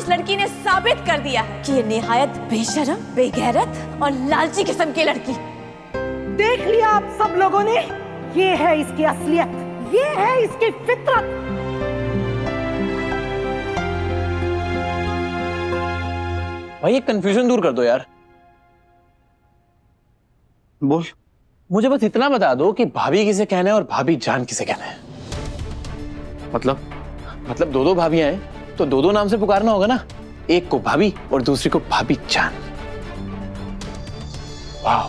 इस लड़की ने साबित कर दिया है कि ये निहायत बेशर्म, बेगैरत और लालची किस्म की लड़की। देख लिया आप सब लोगों ने, ये है इसकी असलियत, ये है इसकी फितरत। भाई ये कंफ्यूजन दूर कर दो यार। बोल। मुझे बस इतना बता दो कि भाभी किसे कहना है और भाभी जान किसे कहना है। मतलब दो भाभियां हैं तो दो नाम से पुकारना होगा ना, एक को भाभी और दूसरी को भाभी जान। वाह,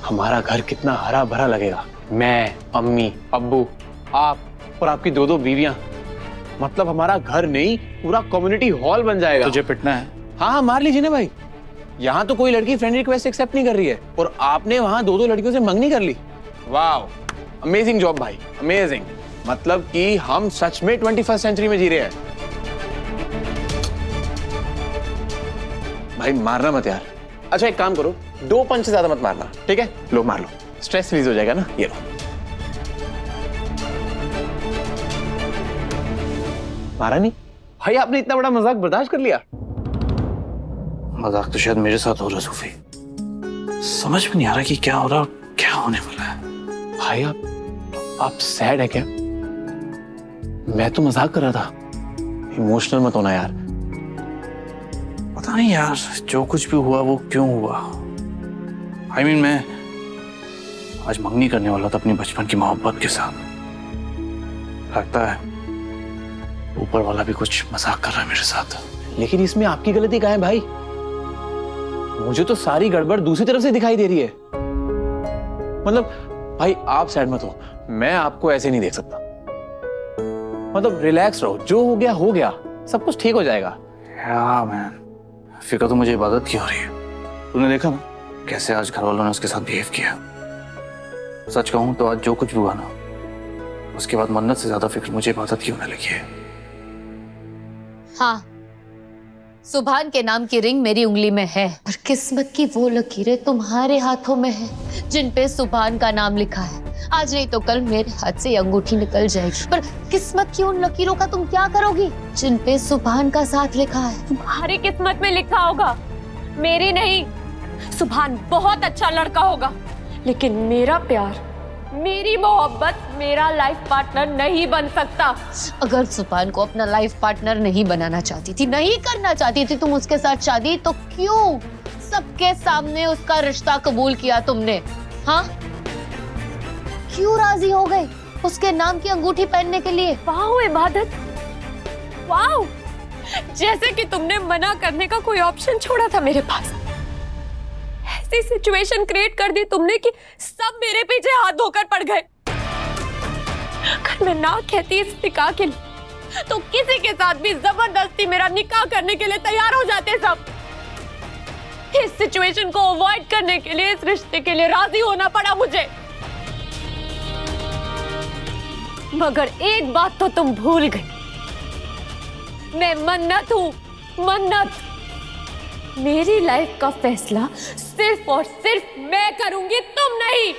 हमारा घर कितना हरा भरा लगेगा। मैं, अम्मी, अब्बू, आप और आपकी दो बीवियां। मतलब हमारा घर नहीं, पूरा कम्युनिटी हॉल बन जाएगा। तुझे पिटना है? हाँ, मार लीजिए ना भाई। यहाँ तो कोई लड़की फ्रेंड रिक्वेस्ट एक्सेप्ट नहीं कर रही है और आपने वहां दो लड़कियों से मंगनी कर ली। वाह, अमेजिंग जॉब भाई, अमेजिंग। मतलब कि हम सच में 21st सेंचुरी में जी रहे हैं। भाई मारना मत यार। अच्छा एक काम करो, 2 पंच से ज्यादा मत मारना, ठीक है? लो मार लो, स्ट्रेस रिलीज हो जाएगा ना। ये लो। मारा नहीं भाई, आपने इतना बड़ा मजाक बर्दाश्त कर लिया। मजाक तो शायद मेरे साथ हो रहा है सूफी, समझ में नहीं आ रहा कि क्या हो रहा और क्या होने वाला है। भाई आप सैड है क्या? मैं तो मजाक कर रहा था। इमोशनल मत होना यार। पता नहीं यार, जो कुछ भी हुआ वो क्यों हुआ। I mean, मैं आज मंगनी करने वाला था अपनी बचपन की मोहब्बत के साथ। लगता है ऊपर वाला भी कुछ मजाक कर रहा है मेरे साथ। लेकिन इसमें आपकी गलती कहाँ है भाई? मुझे तो सारी गड़बड़ दूसरी तरफ से दिखाई दे रही है। मतलब भाई आप सैड मत हो, मैं आपको ऐसे नहीं देख सकता। मतलब रिलैक्स रहो, जो हो गया, सब कुछ ठीक हो जाएगा। हाँ मैन, फिक्र तो मुझे इबादत की हो रही है। तूने देखा ना कैसे आज घर वालों ने उसके साथ बिहेव किया। सच कहूं तो आज जो कुछ भी हुआ ना, उसके बाद मन्नत से ज्यादा फिक्र मुझे इबादत की होने लगी है। हाँ, सुभान के नाम की रिंग मेरी उंगली में है और किस्मत की वो लकीरें तुम्हारे हाथों में है जिन पे सुभान का नाम लिखा है। आज नहीं तो कल मेरे हाथ से अंगूठी निकल जाएगी, पर किस्मत की उन लकीरों का तुम क्या करोगी जिन पे सुभान का साथ लिखा है? तुम्हारी किस्मत में लिखा होगा, मेरी नहीं। सुभान बहुत अच्छा लड़का होगा, लेकिन मेरा प्यार, मेरी मोहब्बत, मेरा लाइफ पार्टनर नहीं बन सकता। अगर सुभान को अपना लाइफ पार्टनर नहीं बनाना चाहती थी, नहीं करना चाहती थी तुम उसके साथ शादी, तो क्यों सबके सामने उसका रिश्ता कबूल किया तुमने? हाँ, क्यों राजी हो गए उसके नाम की अंगूठी पहनने के लिए? वाह इबादत, वाह, जैसे कि तुमने मना करने का कोई ऑप्शन छोड़ा था मेरे पास। ऐसी सिचुएशन क्रिएट कर दी तुमने कि सब मेरे पीछे हाथ धोकर पड़ गए। अगर मैं ना कहती इस निकाह के लिए, तो किसी के साथ भी जबरदस्ती मेरा निकाह करने के लिए तैयार हो जाते सब। इस सिचुएशन को अवॉइड करने के लिए, इस रिश्ते के लिए राजी होना पड़ा मुझे। मगर एक बात तो तुम भूल गई, मैं मन्नत हूं, मन्नत। मेरी लाइफ का फैसला सिर्फ और सिर्फ मैं करूंगी, तुम नहीं।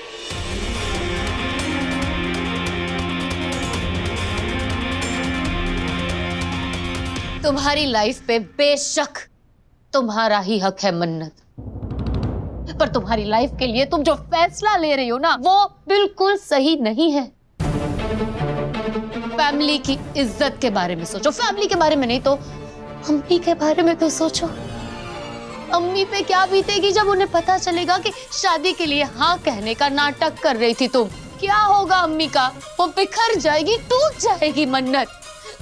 तुम्हारी लाइफ पे बेशक तुम्हारा ही हक है मन्नत, पर तुम्हारी लाइफ के लिए तुम जो फैसला ले रही हो ना, वो बिल्कुल सही नहीं है। फैमिली की इज्जत के बारे में सोचो, फैमिली के बारे में नहीं तो अम्मी के बारे में तो सोचो। अम्मी पे क्या बीतेगी जब उन्हें पता चलेगा कि शादी के लिए हाँ कहने का नाटक कर रही थी तुम? क्या होगा अम्मी का? वो बिखर जाएगी, टूट जाएगी मन्नत।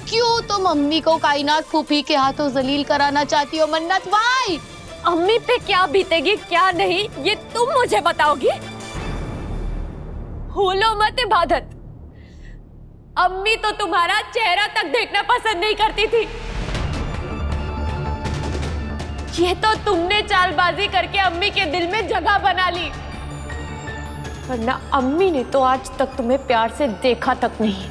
क्यों तुम अम्मी को कायनात फूफी के हाथों जलील कराना चाहती हो मन्नत? वाई? अम्मी पे क्या बीतेगी क्या नहीं, ये तुम मुझे बताओगी? भूलो मत इबादत, अम्मी तो तुम्हारा चेहरा तक देखना पसंद नहीं करती थी। ये तो तुमने चालबाजी करके अम्मी के दिल में जगह बना ली, वरना अम्मी ने तो आज तक तुम्हें प्यार से देखा तक नहीं।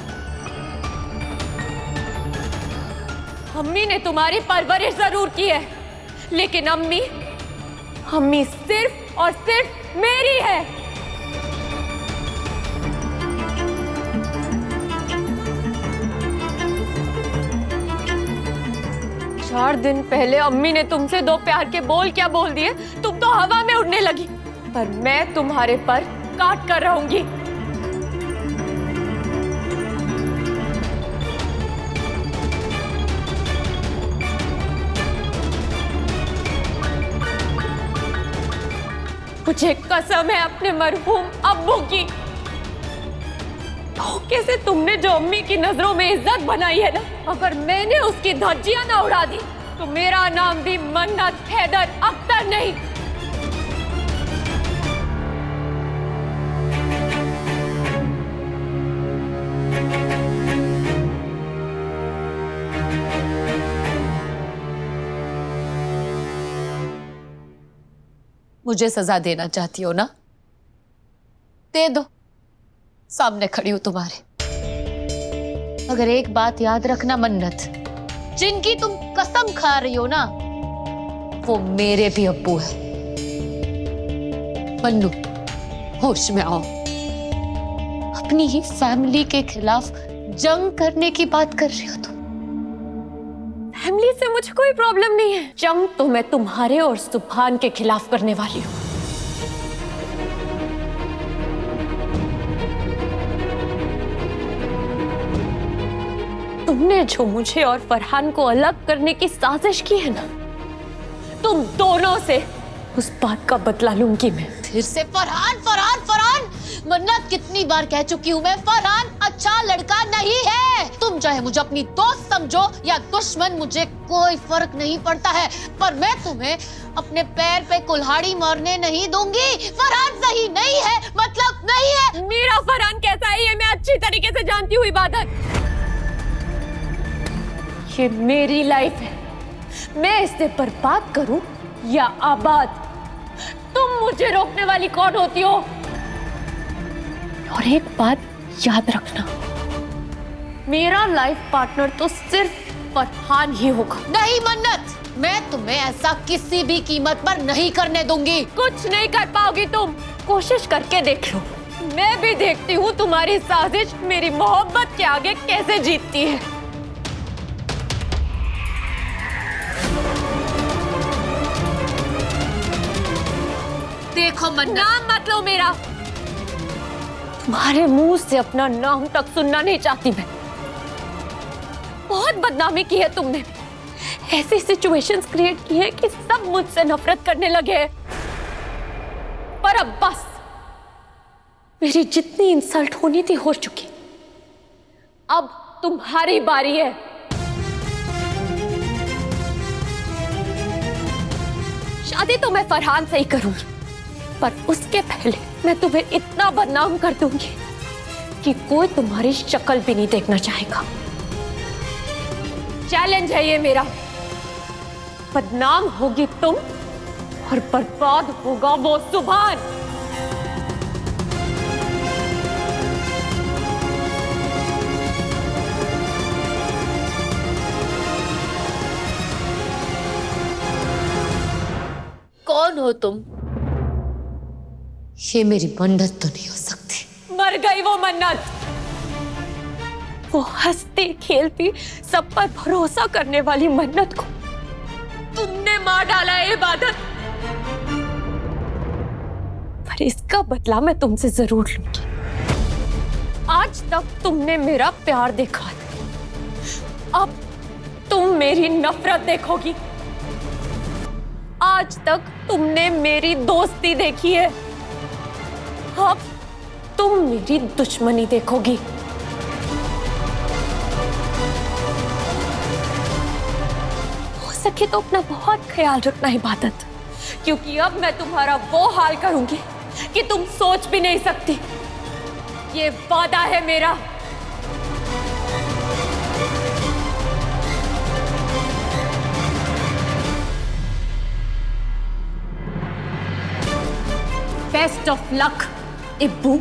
अम्मी ने तुम्हारी परवरिश जरूर की है, लेकिन अम्मी सिर्फ और सिर्फ मेरी है। 4 दिन पहले अम्मी ने तुमसे 2 प्यार के बोल क्या बोल दिए, तुम तो हवा में उड़ने लगी। पर मैं तुम्हारे पर काट कर रहूंगी। मुझे कसम है अपने मरहूम अब्बू की, धोखे से तुमने जो अम्मी की नजरों में इज्जत बनाई है ना, अगर मैंने उसकी धज्जियां ना उड़ा दी तो मेरा नाम भी मन्नत हैदर अख्तर नहीं। मुझे सजा देना चाहती हो ना? दे दो, सामने खड़ी हूं तुम्हारे। मगर एक बात याद रखना मन्नत, जिनकी तुम कसम खा रही हो ना, वो मेरे भी अब्बू है। मन्नू, होश में आओ। अपनी ही फैमिली के खिलाफ जंग करने की बात कर रही हो तुम। फैमिली से मुझे कोई प्रॉब्लम नहीं है, जंग तो मैं तुम्हारे और सुभान के खिलाफ करने वाली हूँ। तुमने जो मुझे और फरहान को अलग करने की साजिश की है ना, तुम दोनों से उस बात का बदला लूंगी मैं। फिर से फरहान फरहान फरहान, मन्नत कितनी बार कह चुकी हूँ मैं, फरहान अच्छा लड़का नहीं है। तुम चाहे मुझे अपनी दोस्त समझो या दुश्मन, मुझे कोई फर्क नहीं पड़ता है, पर मैं तुम्हें अपने पैर पे कुल्हाड़ी मारने नहीं दूंगी। फरहान सही नहीं है, मतलब नहीं है। मेरा फरहान कैसा है ये मैं अच्छी तरीके से जानती हूँ इबादत। ये मेरी लाइफ है, मैं इसे बर्बाद करूं या आबाद, तुम मुझे रोकने वाली कौन होती हो? और एक बात याद रखना, मेरा लाइफ पार्टनर तो सिर्फ फरहान ही होगा। नहीं मन्नत, मैं तुम्हें ऐसा किसी भी कीमत पर नहीं करने दूंगी। कुछ नहीं कर पाओगी तुम, कोशिश करके देख लो। मैं भी देखती हूँ तुम्हारी साजिश मेरी मोहब्बत के आगे कैसे जीतती है। देखो मन्नत, नाम मत लो मेरा, तुम्हारे मुंह से अपना नाम तक सुनना नहीं चाहती मैं। बहुत बदनामी की है तुमने, ऐसी सिचुएशंस क्रिएट की है कि सब मुझसे नफरत करने लगे हैं। पर अब बस, मेरी जितनी इंसल्ट होनी थी हो चुकी, अब तुम्हारी बारी है। शादी तो मैं फरहान से ही करूंगी, पर उसके पहले मैं तुम्हें इतना बदनाम कर दूंगी कि कोई तुम्हारी शक्ल भी नहीं देखना चाहेगा। चैलेंज है ये मेरा, बदनाम होगी तुम और बर्बाद होगा वो सुभान। कौन हो तुम? ये मेरी मन्नत तो नहीं हो सकती। मर गई वो मन्नत, वो हंसती खेलती सब पर भरोसा करने वाली मन्नत को तुमने मार डाला है इबादत। पर इसका बदला मैं तुमसे जरूर लूंगी। आज तक तुमने मेरा प्यार देखा, अब तुम मेरी नफरत देखोगी। आज तक तुमने मेरी दोस्ती देखी है, अब तुम मेरी दुश्मनी देखोगी। हो सके तो अपना बहुत ख्याल रखना इबादत, क्योंकि अब मैं तुम्हारा वो हाल करूंगी कि तुम सोच भी नहीं सकती। ये वादा है मेरा। Best of luck Ibbu.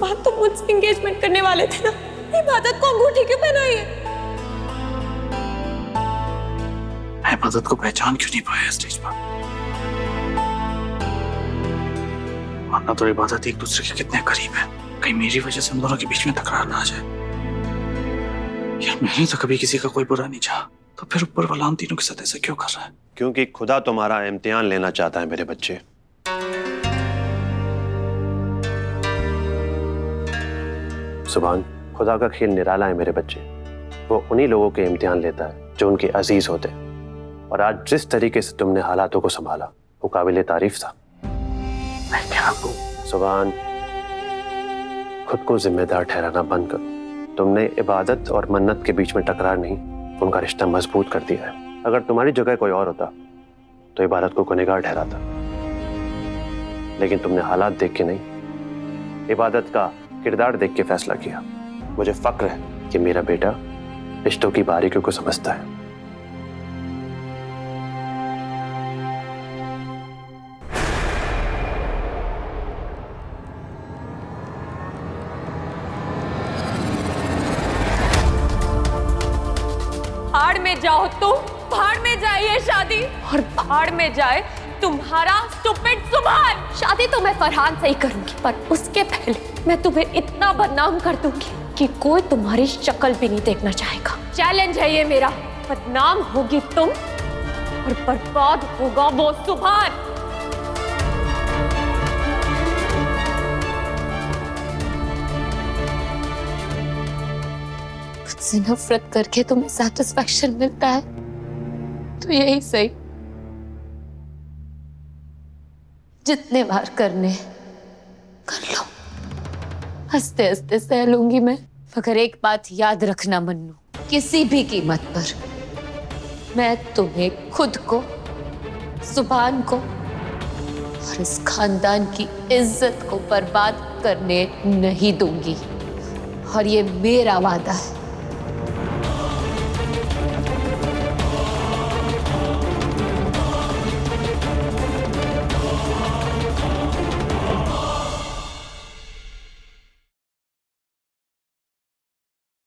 Subhan तुम मुझसे एंगेजमेंट करने वाले थे ना, इबादत को अंगूठी क्यों पहनाई है? मैं इबादत को पहचान क्यों नहीं पाया स्टेज पर? वरना तो इबादत एक दूसरे के कितने करीब है, कहीं मेरी वजह से हम दोनों के बीच में तकरार ना आ जाए। यार मैंने तो कभी किसी का कोई बुरा नहीं चाहा, तो फिर ऊपर वाला हम तीनों के साथ ऐसा क्यों कर रहा है? क्योंकि खुदा तुम्हारा इम्तिहान लेना चाहता है मेरे बच्चे। सुभान, खुदा का खेल निराला है मेरे बच्चे। वो उन्हीं लोगों के इम्तिहान लेता है जो उनके अजीज होते हैं। और आज जिस तरीके से तुमने हालातों को संभाला वो काबिले तारीफ था। सुभान, खुद को जिम्मेदार ठहराना बंद करो। तुमने इबादत और मन्नत के बीच में टकरार नहीं, उनका रिश्ता मजबूत कर दिया है। अगर तुम्हारी जगह कोई और होता तो इबादत को गुनहगार ठहराता, लेकिन तुमने हालात देख के नहीं, इबादत का किरदार देख के फैसला किया। मुझे फक्र है कि मेरा बेटा रिश्तों की बारीकियों को समझता है। भाड़ में जाओ तुम, भाड़ में जाए ये शादी, और भाड़ में जाए तुम्हारा स्टूपिड सुभान। शादी तो मैं फरहान से ही करूंगी, पर उसके पहले मैं तुम्हें इतना बदनाम कर दूंगी कि कोई तुम्हारी शक्ल भी नहीं देखना चाहेगा। चैलेंज है ये मेरा। बदनाम होगी तुम और बर्बाद होगा वो सुभान। मुझसे नफरत करके तुम्हें सैटिस्फैक्शन मिलता है तो यही सही, जितने बार करने कर लो, हंसते हंसते सह लूंगी मैं। मगर एक बात याद रखना मन्नू, किसी भी कीमत पर मैं तुम्हें, खुद को, सुभान को और इस खानदान की इज्जत को बर्बाद करने नहीं दूंगी। और ये मेरा वादा है।